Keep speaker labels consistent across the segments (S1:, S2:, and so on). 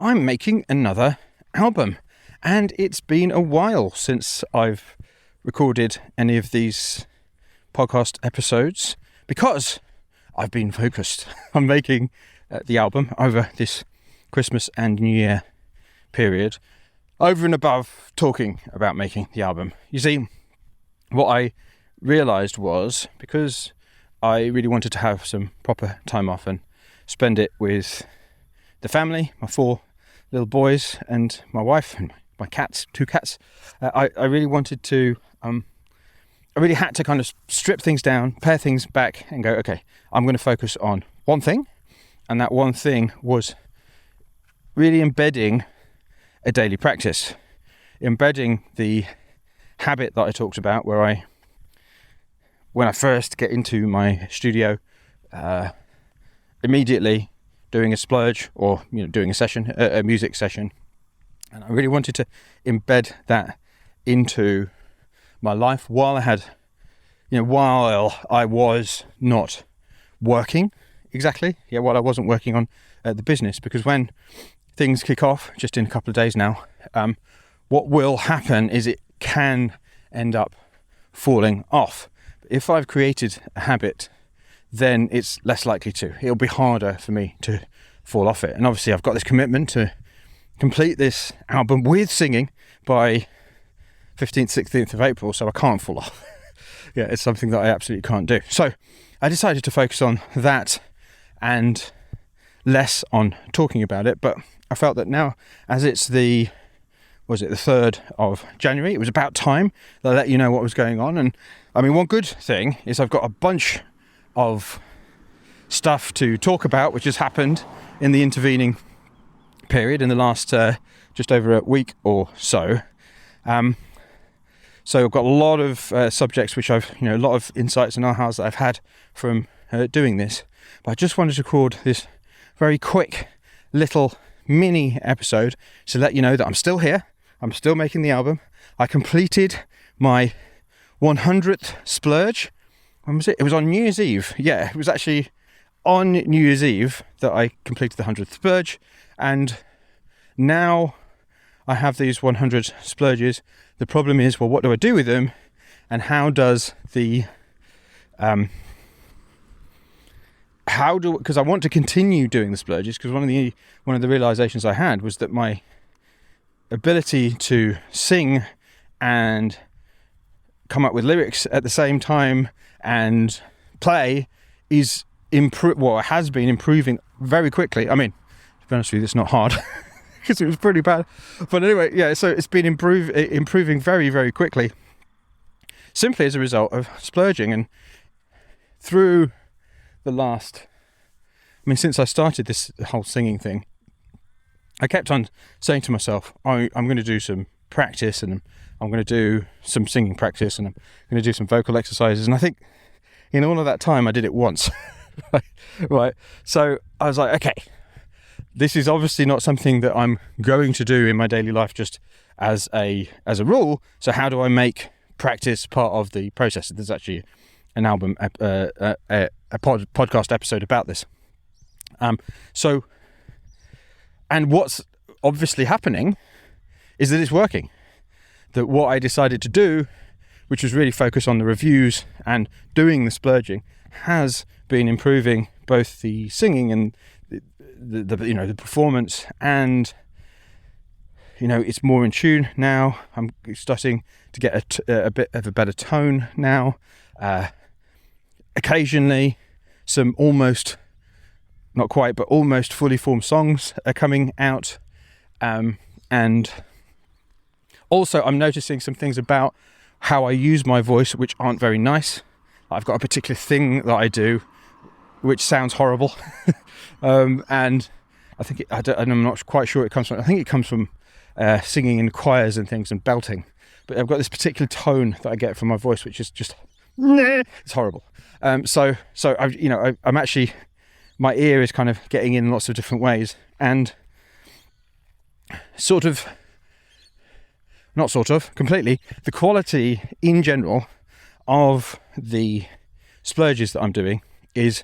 S1: I'm making another album. And it's been a while since I've recorded any of these podcast episodes because I've been focused on making the album over this Christmas and New Year period, over and above talking about making the album. You see, what I realised was, because I really wanted to have some proper time off and spend it with the family, my 4 little boys and my wife and my cats, 2 cats, I really wanted to, I really had to kind of strip things down, pare things back and go, okay, I'm going to focus on one thing. And that one thing was really embedding a daily practice, embedding the habit that I talked about where when I first get into my studio, immediately doing a splurge or doing a session, a music session, and I really wanted to embed that into my life while I was not working exactly, while I wasn't working on the business, because when things kick off just in a couple of days now, what will happen is it can end up falling off. If I've created a habit, then it's less likely to. It'll be harder for me to fall off it. And obviously I've got this commitment to complete this album with singing by 15th, 16th of April, so I can't fall off. It's something that I absolutely can't do. So I decided to focus on that and less on talking about it. But I felt that now, as it's the 3rd of January, it was about time that I let you know what was going on. And I mean, one good thing is I've got a bunch of stuff to talk about, which has happened in the intervening period in the last just over a week or so. So I've got a lot of subjects which I've, a lot of insights and ahas that I've had from doing this. But I just wanted to record this very quick little mini episode to let you know that I'm still here. I'm still making the album. I completed my 100th splurge. When was it? It was on New Year's Eve. Yeah, it was actually on New Year's Eve that I completed the 100th splurge. And now I have these 100 splurges. The problem is, well, what do I do with them? And how does the... because I want to continue doing the splurges, because one of the realizations I had was that my ability to sing and come up with lyrics at the same time and play has been improving very quickly. I mean, to be honest with you, it's not hard because it was pretty bad. But anyway, so it's been improving very, very quickly, simply as a result of splurging. And through the last, since I started this whole singing thing, I kept on saying to myself, I'm going to do some practice, and I'm going to do some singing practice, and I'm going to do some vocal exercises. And I think in all of that time, I did it once. Right. So I was like, okay, this is obviously not something that I'm going to do in my daily life just as a rule. So how do I make practice part of the process? There's actually an album, a podcast episode about this. And what's obviously happening is that it's working. That what I decided to do, which was really focus on the reviews and doing the splurging, has been improving both the singing and the performance, and it's more in tune now. I'm starting to get a bit of a better tone now. Occasionally, some almost, not quite, but almost fully formed songs are coming out. And also I'm noticing some things about how I use my voice which aren't very nice. I've got a particular thing that I do which sounds horrible. And I think I'm not quite sure it comes from, I think it comes from singing in choirs and things and belting. But I've got this particular tone that I get from my voice which is just, it's horrible. So I'm actually, my ear is kind of getting in lots of different ways, and completely, the quality in general of the splurges that I'm doing is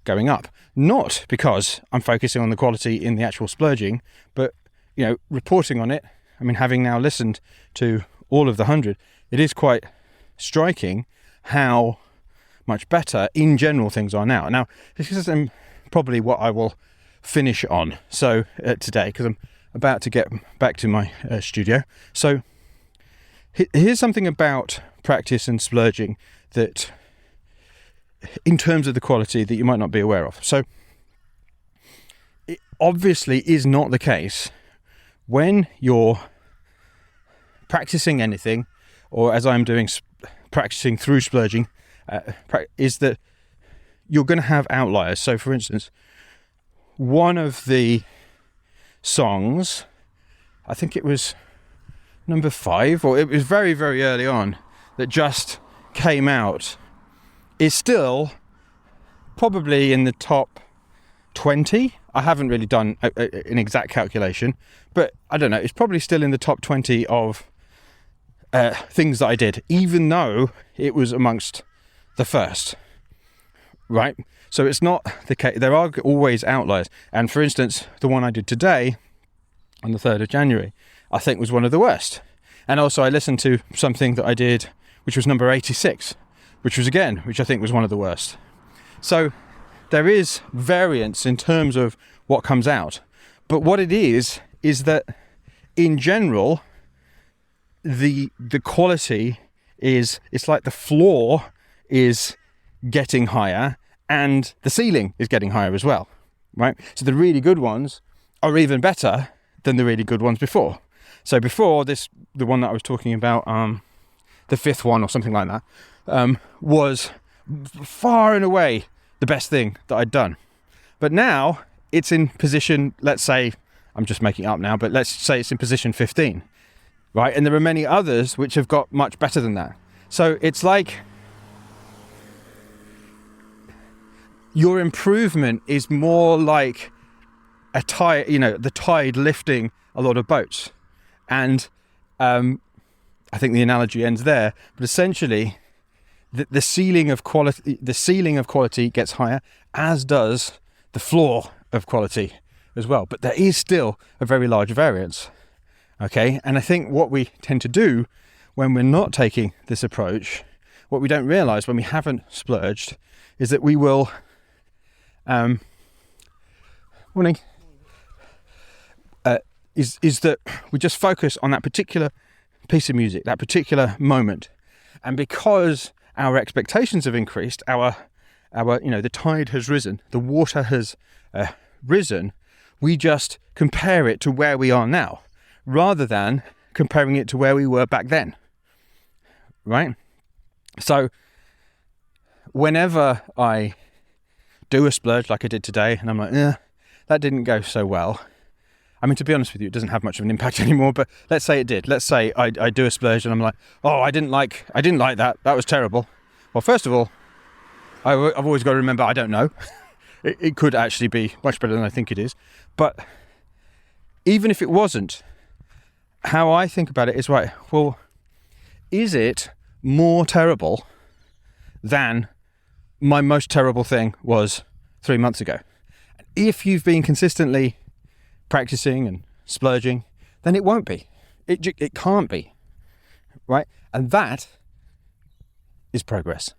S1: going up. Not because I'm focusing on the quality in the actual splurging, but reporting on it, I mean, having now listened to all of the 100, it is quite striking how much better in general things are now. Now, this is probably what I will finish on today, because I'm about to get back to my studio. So here's something about practice and splurging that, in terms of the quality, that you might not be aware of. So it obviously is not the case when you're practicing anything, or as I'm doing, practicing through splurging, is that you're going to have outliers. So for instance, one of the songs, I think it was number 5, or it was very, very early on, that just came out, is still probably in the top 20. I haven't really done an exact calculation, but I don't know, it's probably still in the top 20 of things that I did, even though it was amongst the first, right? So it's not the case. There are always outliers. And for instance, the one I did today on the 3rd of January, I think was one of the worst. And also I listened to something that I did, which was number 86, which I think was one of the worst. So there is variance in terms of what comes out. But what it is that in general, the quality is, it's like the floor is getting higher and the ceiling is getting higher as well, right? So the really good ones are even better than the really good ones before. So before this, the one that I was talking about, the 5th one or something like that, was far and away the best thing that I'd done. But now it's in position, let's say, I'm just making it up now, but let's say it's in position 15, right? And there are many others which have got much better than that. So it's like your improvement is more like a tide, the tide lifting a lot of boats. And I think the analogy ends there, but essentially the ceiling of quality gets higher, as does the floor of quality as well. But there is still a very large variance. Okay, and I think what we tend to do when we're not taking this approach, what we don't realize when we haven't splurged, is that we will is that we just focus on that particular piece of music, that particular moment. And because our expectations have increased, our the tide has risen, the water has risen, we just compare it to where we are now, rather than comparing it to where we were back then, right? So whenever I do a splurge like I did today, and I'm like, that didn't go so well. I mean, to be honest with you, it doesn't have much of an impact anymore, but let's say it did. Let's say I do a splurge and I'm like, I didn't like that. That was terrible. Well, first of all, I've always got to remember, I don't know. It could actually be much better than I think it is. But even if it wasn't, how I think about it is, right, well, is it more terrible than my most terrible thing was 3 months ago? If you've been consistently practicing and splurging, then it won't be. It can't be, right? And that is progress.